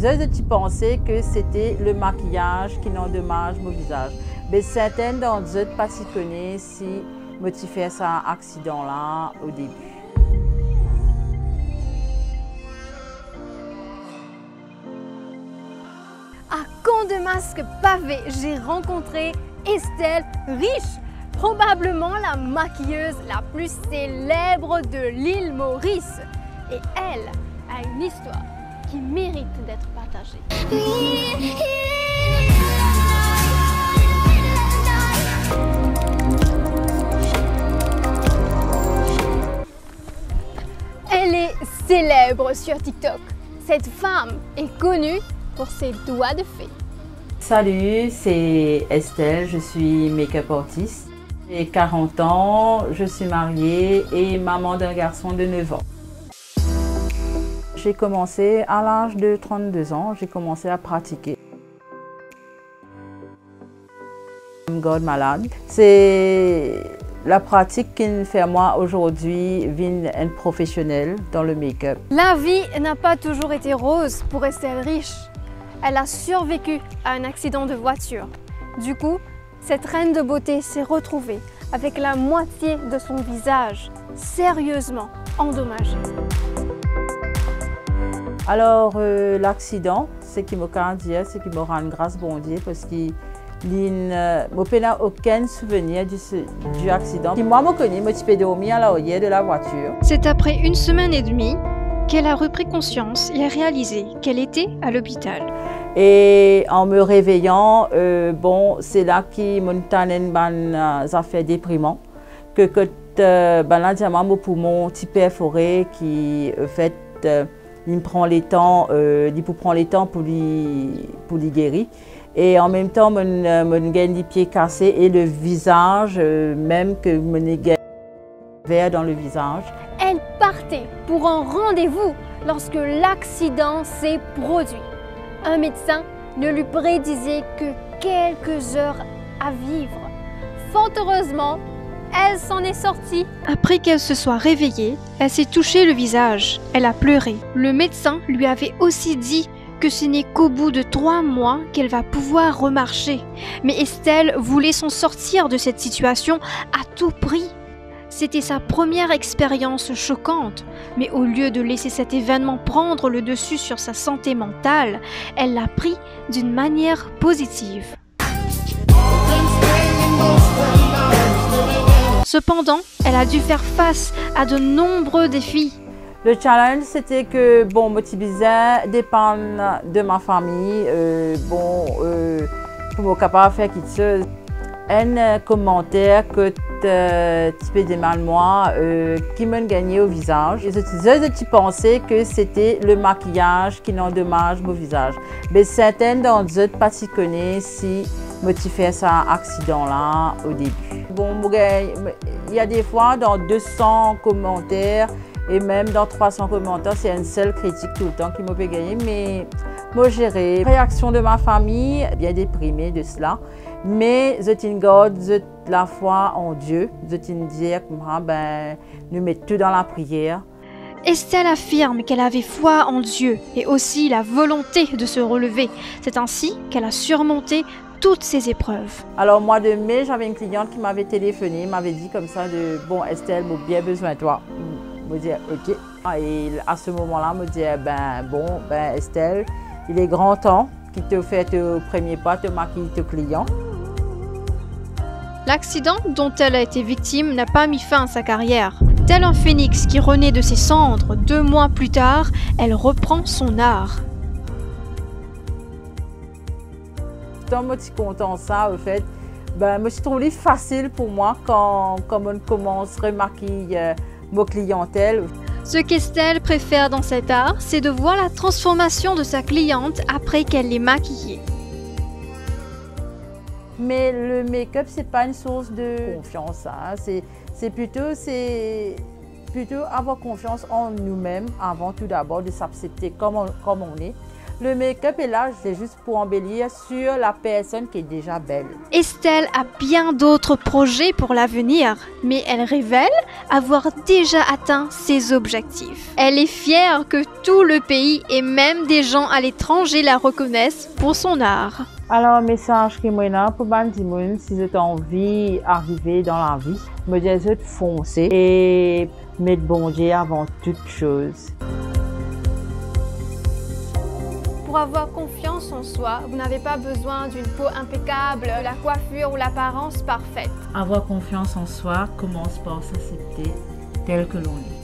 Je pensais que c'était le maquillage qui endommage mon visage. Mais certaines d'entre eux pas si connaissent si je fait cet accident-là au début. À Camp de Masques Pavé, j'ai rencontré Estelle Riche, probablement la maquilleuse la plus célèbre de l'île Maurice. Et elle a une histoire qui mérite d'être partagée. Elle est célèbre sur TikTok. Cette femme est connue pour ses doigts de fée. Salut, c'est Estelle, je suis make-up artiste. J'ai 40 ans, je suis mariée et maman d'un garçon de 9 ans. J'ai commencé à l'âge de 32 ans, j'ai commencé à pratiquer. God malade. C'est la pratique qui me fait moi aujourd'hui vivre un professionnel dans le make-up. La vie n'a pas toujours été rose pour Estelle Riche. Elle a survécu à un accident de voiture. Du coup, cette reine de beauté s'est retrouvée avec la moitié de son visage sérieusement endommagé. Alors, l'accident, c'est qui m'a dire, c'est qui me rend grâce bon Dieu parce qu'il n'a aucun souvenir du accident. Et moi, je connais, je peux dormir à l'arrière de la voiture. C'est après 1 semaine et demie qu'elle a repris conscience et a réalisé qu'elle était à l'hôpital. Et en me réveillant, bon, c'est là qu'il m'a donné des affaires déprimantes. Que là, diamant, mon poumon petit perforé qui, en fait, il prend les temps, pour les guérir. Et en même temps, mon gagne des pieds cassés et le visage, même que mon gagne vert dans le visage. Elle partait pour un rendez-vous lorsque l'accident s'est produit. Un médecin ne lui prédisait que quelques heures à vivre. Fort heureusement, elle s'en est sortie. Après qu'elle se soit réveillée, elle s'est touché le visage. Elle a pleuré. Le médecin lui avait aussi dit que ce n'est qu'au bout de 3 mois qu'elle va pouvoir remarcher. Mais Estelle voulait s'en sortir de cette situation à tout prix. C'était sa première expérience choquante, mais au lieu de laisser cet événement prendre le dessus sur sa santé mentale, elle l'a pris d'une manière positive. Cependant, elle a dû faire face à de nombreux défis. Le challenge, c'était que, bon, mon petit bizarre dépend de ma famille, pour être capable de faire quelque chose. Un commentaire que tu peux dire mal moi qui m'a gagné au visage. Je pensais que c'était le maquillage qui endommage mon visage. Mais certaines d'entre eux pas si connaissent si je fait cet accident-là au début. Bon, il y a des fois dans 200 commentaires et même dans 300 commentaires, c'est une seule critique tout le temps qui m'a fait gagner. Mais moi, j'ai réaction de ma famille, bien déprimée de cela. Mais je garde la foi en Dieu. Je dire que nous mettons tout dans la prière. Estelle affirme qu'elle avait foi en Dieu et aussi la volonté de se relever. C'est ainsi qu'elle a surmonté toutes ces épreuves. Alors, au mois de mai, j'avais une cliente qui m'avait téléphoné, m'avait dit comme ça de « Bon, Estelle, j'ai bien besoin de toi. » Je me dis « Ok. » Et à ce moment-là, je me dis « Estelle, il est grand temps qu'il te fait au premier pas, te maquiller tes clients. » L'accident dont elle a été victime n'a pas mis fin à sa carrière. Tel un phénix qui renaît de ses cendres, 2 mois plus tard, elle reprend son art. Moi, je suis contente de ça, en fait. Je suis trouvé facile pour moi quand on commence à remaquiller ma clientèle. Ce qu'Estelle préfère dans cet art, c'est de voir la transformation de sa cliente après qu'elle l'ait maquillée. Mais le make-up, ce n'est pas une source de confiance. Hein. C'est plutôt avoir confiance en nous-mêmes avant tout d'abord de s'accepter comme on est. Le make-up est là, c'est juste pour embellir sur la personne qui est déjà belle. Estelle a bien d'autres projets pour l'avenir, mais elle révèle avoir déjà atteint ses objectifs. Elle est fière que tout le pays et même des gens à l'étranger la reconnaissent pour son art. Alors, un message que moi pour Bandimoun, si vous avez envie d'arriver dans la vie, me dire de foncer et mettre bon Dieu avant toute chose. Pour avoir confiance en soi, vous n'avez pas besoin d'une peau impeccable, de la coiffure ou l'apparence parfaite. Avoir confiance en soi commence par s'accepter tel que l'on est.